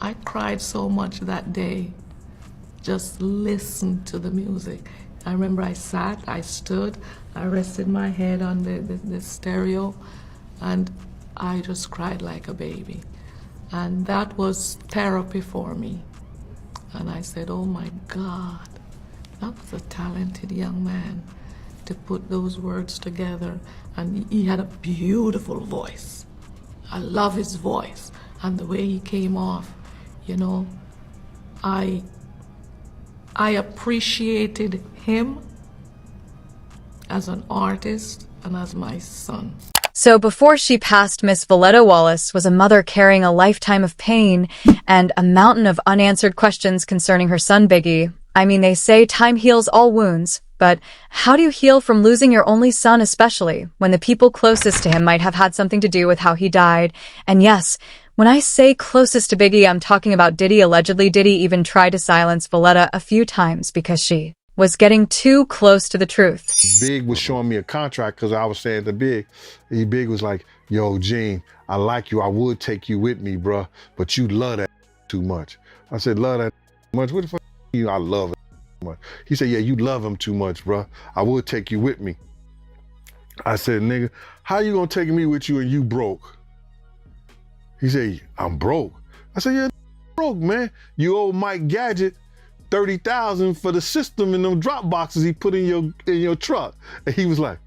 I cried so much that day. Just listen to the music. I remember I sat, I stood, I rested my head on the stereo, and I just cried like a baby. And that was therapy for me. And I said, oh my God, that was a talented young man to put those words together. And he had a beautiful voice. I love his voice and the way he came off. You know, I appreciated him as an artist and as my son. So before she passed, Miss Valletta Wallace was a mother carrying a lifetime of pain and a mountain of unanswered questions concerning her son Biggie. I mean, they say time heals all wounds, but how do you heal from losing your only son, especially when the people closest to him might have had something to do with how he died? And yes, when I say closest to Biggie, I'm talking about Diddy. Allegedly, Diddy even tried to silence Valletta a few times because she was getting too close to the truth. Big was showing me a contract because I was saying to Big, Big was like, yo, Gene, I like you. I would take you with me, bruh, but you love that too much. I said, love that much? What the fuck you? I love it too much. He said, yeah, you love him too much, bruh. I would take you with me. I said, nigga, how you gonna take me with you and you broke? He said, I'm broke. I said, yeah, broke, man. You owe Mike Gadget $30,000 for the system in them drop boxes he put in your truck. And he was like,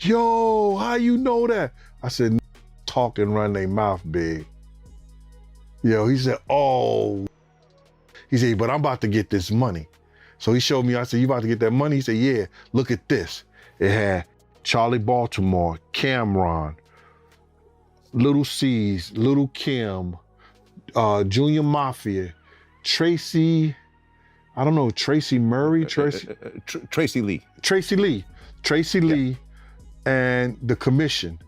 yo, how you know that? I said, talk and run their mouth, Big. Yo, he said, oh. He said, but I'm about to get this money. So he showed me, I said, you about to get that money? He said, yeah, look at this. It had Charlie Baltimore, Cameron, Little C's, Little Kim, Junior Mafia, Tracy, I don't know, Tracy Murray, Tracy Lee. Tracy Lee, yeah. And the commission.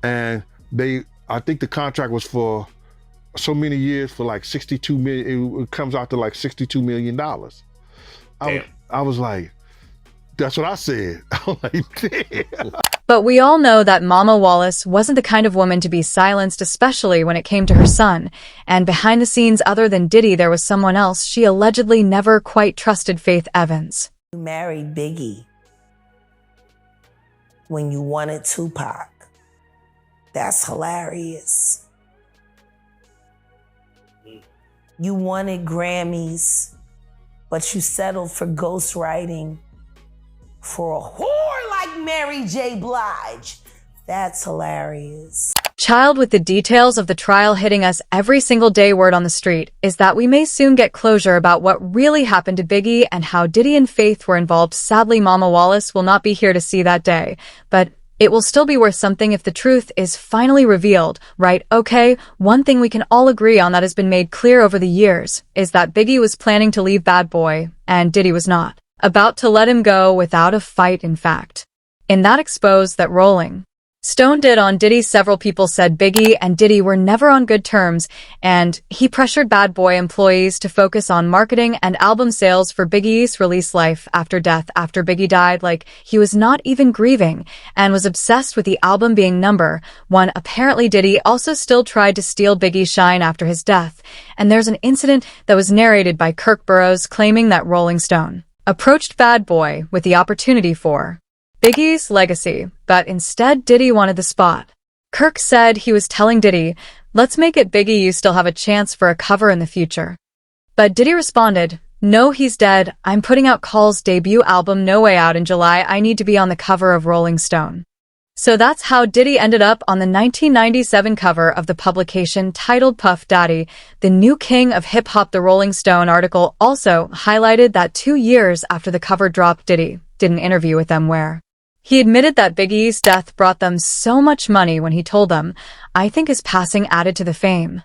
And I think the contract was for so many years for like 62 million, it comes out to like $62 million. I was like, that's what I said. I'm like, damn. But we all know that Mama Wallace wasn't the kind of woman to be silenced, especially when it came to her son. And behind the scenes, other than Diddy, there was someone else she allegedly never quite trusted, Faith Evans. You married Biggie when you wanted Tupac. That's hilarious. You wanted Grammys, but you settled for ghostwriting for a whore like Mary J. Blige. That's hilarious. Child, with the details of the trial hitting us every single day, word on the street is that we may soon get closure about what really happened to Biggie and how Diddy and Faith were involved. Sadly, Mama Wallace will not be here to see that day, but it will still be worth something if the truth is finally revealed, right? Okay, one thing we can all agree on that has been made clear over the years is that Biggie was planning to leave Bad Boy, and Diddy was not about to let him go without a fight, in fact. In that expose that Rolling Stone did on Diddy, several people said Biggie and Diddy were never on good terms, and he pressured Bad Boy employees to focus on marketing and album sales for Biggie's release life after death. After Biggie died, like he was not even grieving, and was obsessed with the album being number one. Apparently, Diddy also still tried to steal Biggie's shine after his death, and there's an incident that was narrated by Kirk Burroughs claiming that Rolling Stone approached Bad Boy with the opportunity for Biggie's legacy, but instead Diddy wanted the spot. Kirk said he was telling Diddy, let's make it Biggie, you still have a chance for a cover in the future. But Diddy responded, no, he's dead. I'm putting out Call's debut album No Way Out in July. I need to be on the cover of Rolling Stone. So that's how Diddy ended up on the 1997 cover of the publication titled Puff Daddy, the new king of hip-hop. The Rolling Stone article also highlighted that 2 years after the cover dropped, Diddy did an interview with them where he admitted that Biggie's death brought them so much money when he told them, I think his passing added to the fame.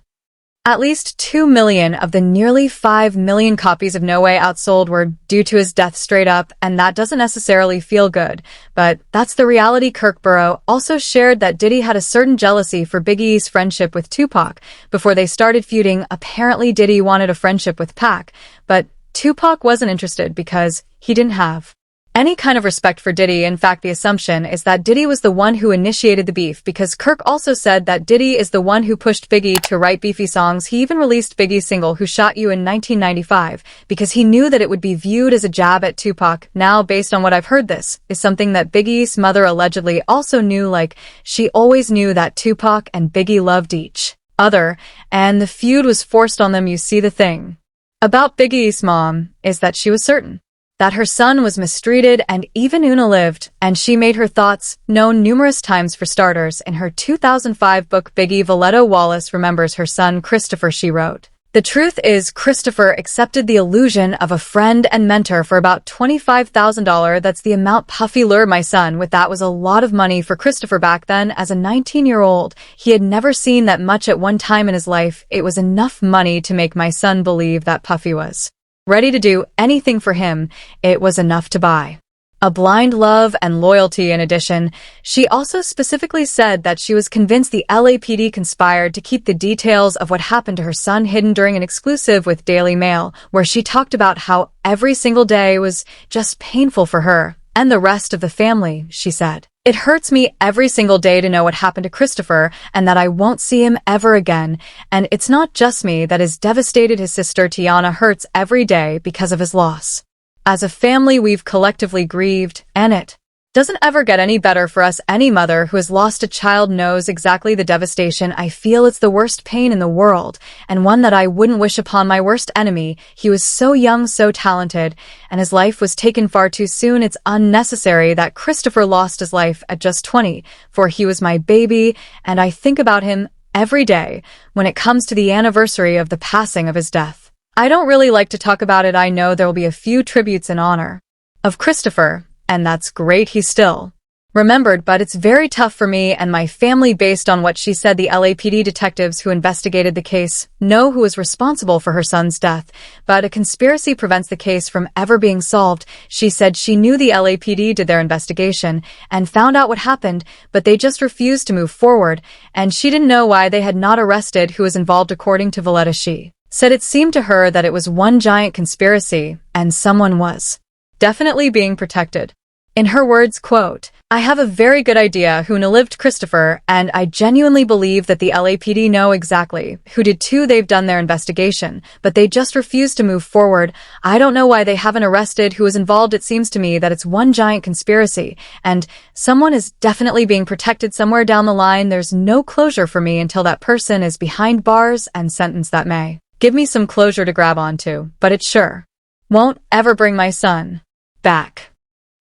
At least 2 million of the nearly 5 million copies of No Way Out sold were due to his death, straight up, and that doesn't necessarily feel good, but that's the reality. Kirk Burrow also shared that Diddy had a certain jealousy for Biggie's friendship with Tupac before they started feuding. Apparently Diddy wanted a friendship with Pac, but Tupac wasn't interested because he didn't have any kind of respect for Diddy. In fact, the assumption is that Diddy was the one who initiated the beef, because Kirk also said that Diddy is the one who pushed Biggie to write beefy songs. He even released Biggie's single Who Shot You in 1995 because he knew that it would be viewed as a jab at Tupac. Now, based on what I've heard, this is something that Biggie's mother allegedly also knew, like she always knew that Tupac and Biggie loved each other, and the feud was forced on them. You see, the thing about Biggie's mom is that she was certain that her son was mistreated and even unalived, and she made her thoughts known numerous times. For starters, in her 2005 book Biggie, Valletta Wallace remembers her son Christopher. She wrote, "The truth is, Christopher accepted the illusion of a friend and mentor for about $25,000. That's the amount Puffy lured my son with. That was a lot of money for Christopher back then. As a 19-year-old, he had never seen that much at one time in his life. It was enough money to make my son believe that Puffy was ready to do anything for him. It was enough to buy a blind love and loyalty." In addition, she also specifically said that she was convinced the LAPD conspired to keep the details of what happened to her son hidden during an exclusive with Daily Mail, where she talked about how every single day was just painful for her and the rest of the family. She said, "It hurts me every single day to know what happened to Christopher and that I won't see him ever again. And it's not just me that is devastated. His sister Tiana hurts every day because of his loss. As a family, we've collectively grieved, and it doesn't ever get any better for us. Any mother who has lost a child knows exactly the devastation I feel. It's the worst pain in the world, and one that I wouldn't wish upon my worst enemy. He was so young, so talented, and his life was taken far too soon. It's unnecessary that Christopher lost his life at just 20, for he was my baby, and I think about him every day when it comes to the anniversary of the passing of his death. I don't really like to talk about it. I know there will be a few tributes in honor of Christopher, and that's great. He's still remembered, but it's very tough for me and my family." Based on what she said, the LAPD detectives who investigated the case know who was responsible for her son's death, but a conspiracy prevents the case from ever being solved. She said she knew the LAPD did their investigation and found out what happened, but they just refused to move forward, and she didn't know why they had not arrested who was involved. According to Valletta, she said it seemed to her that it was one giant conspiracy and someone was definitely being protected. In her words, quote, "I have a very good idea who unalived Christopher, and I genuinely believe that the LAPD know exactly who did too. They've done their investigation, but they just refuse to move forward. I don't know why they haven't arrested who was involved. It seems to me that it's one giant conspiracy, and someone is definitely being protected somewhere down the line. There's no closure for me until that person is behind bars and sentenced. That may give me some closure to grab onto, but it sure won't ever bring my son back."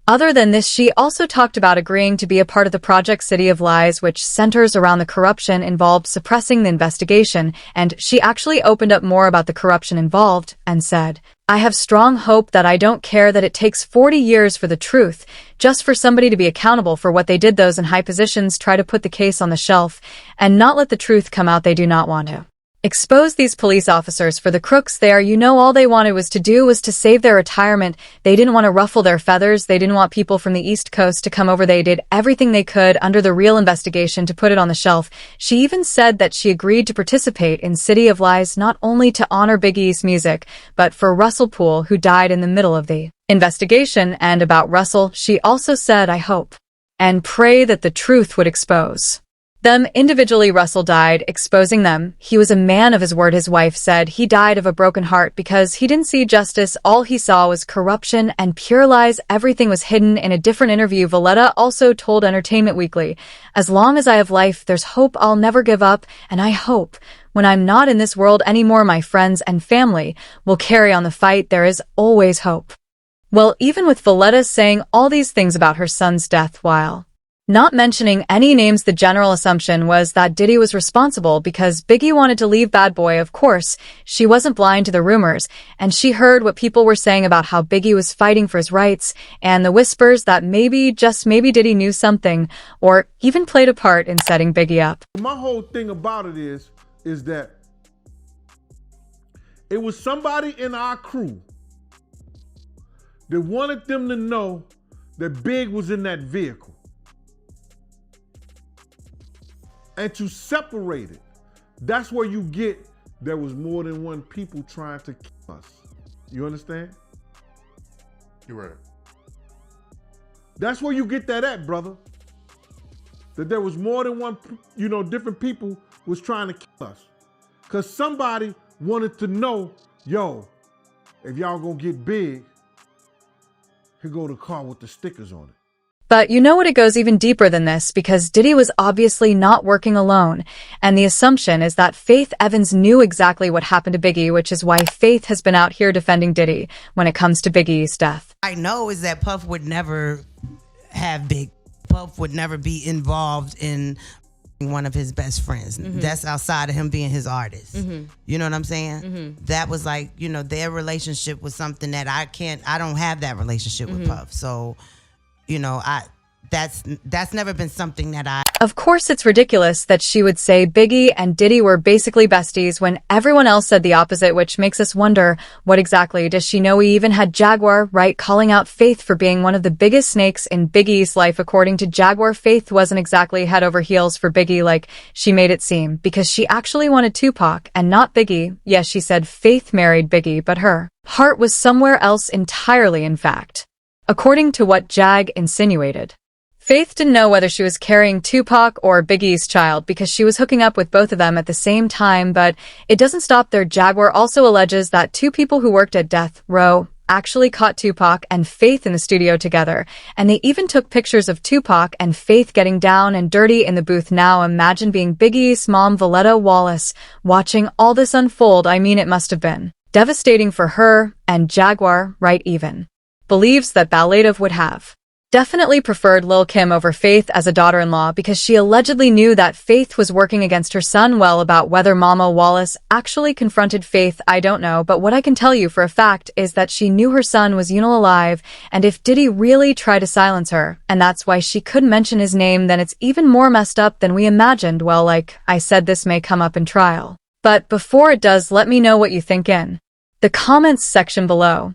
Other than this, she also talked about agreeing to be a part of the Project City of Lies, which centers around the corruption involved suppressing the investigation, and she actually opened up more about the corruption involved and said, "I have strong hope that I don't care that it takes 40 years for the truth, just for somebody to be accountable for what they did. Those in high positions try to put the case on the shelf and not let the truth come out. They do not want to expose these police officers for the crooks they are. You know, all they wanted was to save their retirement. They didn't want to ruffle their feathers. They didn't want people from the East Coast to come over. They did everything they could under the real investigation to put it on the shelf." She even said that she agreed to participate in City of Lies not only to honor Biggie's music, but for Russell Poole, who died in the middle of the investigation. And about Russell, she also said, "I hope and pray that the truth would expose them individually." Russell died exposing them. He was a man of his word. His wife said he died of a broken heart because he didn't see justice. All he saw was corruption and pure lies. Everything was hidden. In a different interview, Valletta also told Entertainment Weekly, "As long as I have life, there's hope. I'll never give up. And I hope when I'm not in this world anymore, my friends and family will carry on the fight. There is always hope." Well, even with Valletta saying all these things about her son's death while not mentioning any names, the general assumption was that Diddy was responsible because Biggie wanted to leave Bad Boy. Of course, she wasn't blind to the rumors, and she heard what people were saying about how Biggie was fighting for his rights, and the whispers that maybe, just maybe, Diddy knew something, or even played a part in setting Biggie up. My whole thing about it is that it was somebody in our crew that wanted them to know that Big was in that vehicle. And to separate it, that's where you get there was more than one people trying to kill us. You understand? You're right. That's where you get that at, brother. That there was more than one, different people was trying to kill us. Because somebody wanted to know, yo, if y'all gonna get big, here go the car with the stickers on it. But you know what, it goes even deeper than this, because Diddy was obviously not working alone, and the assumption is that Faith Evans knew exactly what happened to Biggie, which is why Faith has been out here defending Diddy when it comes to Biggie's death. I know is that Puff would never have Big. Puff would never be involved in one of his best friends. That's outside of him being his artist. You know what I'm saying? That was like, their relationship was something that I don't have that relationship with Puff. So, that's never been something that I... Of course, it's ridiculous that she would say Biggie and Diddy were basically besties when everyone else said the opposite, which makes us wonder, what exactly does she know? We even had Jaguar, right, calling out Faith for being one of the biggest snakes in Biggie's life. According to Jaguar, Faith wasn't exactly head over heels for Biggie like she made it seem, because she actually wanted Tupac and not Biggie. Yes, she said Faith married Biggie, but her heart was somewhere else entirely, in fact. According to what Jag insinuated, Faith didn't know whether she was carrying Tupac or Biggie's child because she was hooking up with both of them at the same time, but it doesn't stop there. Jaguar also alleges that two people who worked at Death Row actually caught Tupac and Faith in the studio together, and they even took pictures of Tupac and Faith getting down and dirty in the booth. Now imagine being Biggie's mom, Valletta Wallace, watching all this unfold. I mean, it must have been devastating for her, and Jaguar, right, even believes that Balladov would have definitely preferred Lil' Kim over Faith as a daughter-in-law because she allegedly knew that Faith was working against her son. Well, about whether Mama Wallace actually confronted Faith, I don't know, but what I can tell you for a fact is that she knew her son was alive, and if Diddy really tried to silence her, and that's why she couldn't mention his name, then it's even more messed up than we imagined. Well, like I said, this may come up in trial. But before it does, let me know what you think in the comments section below.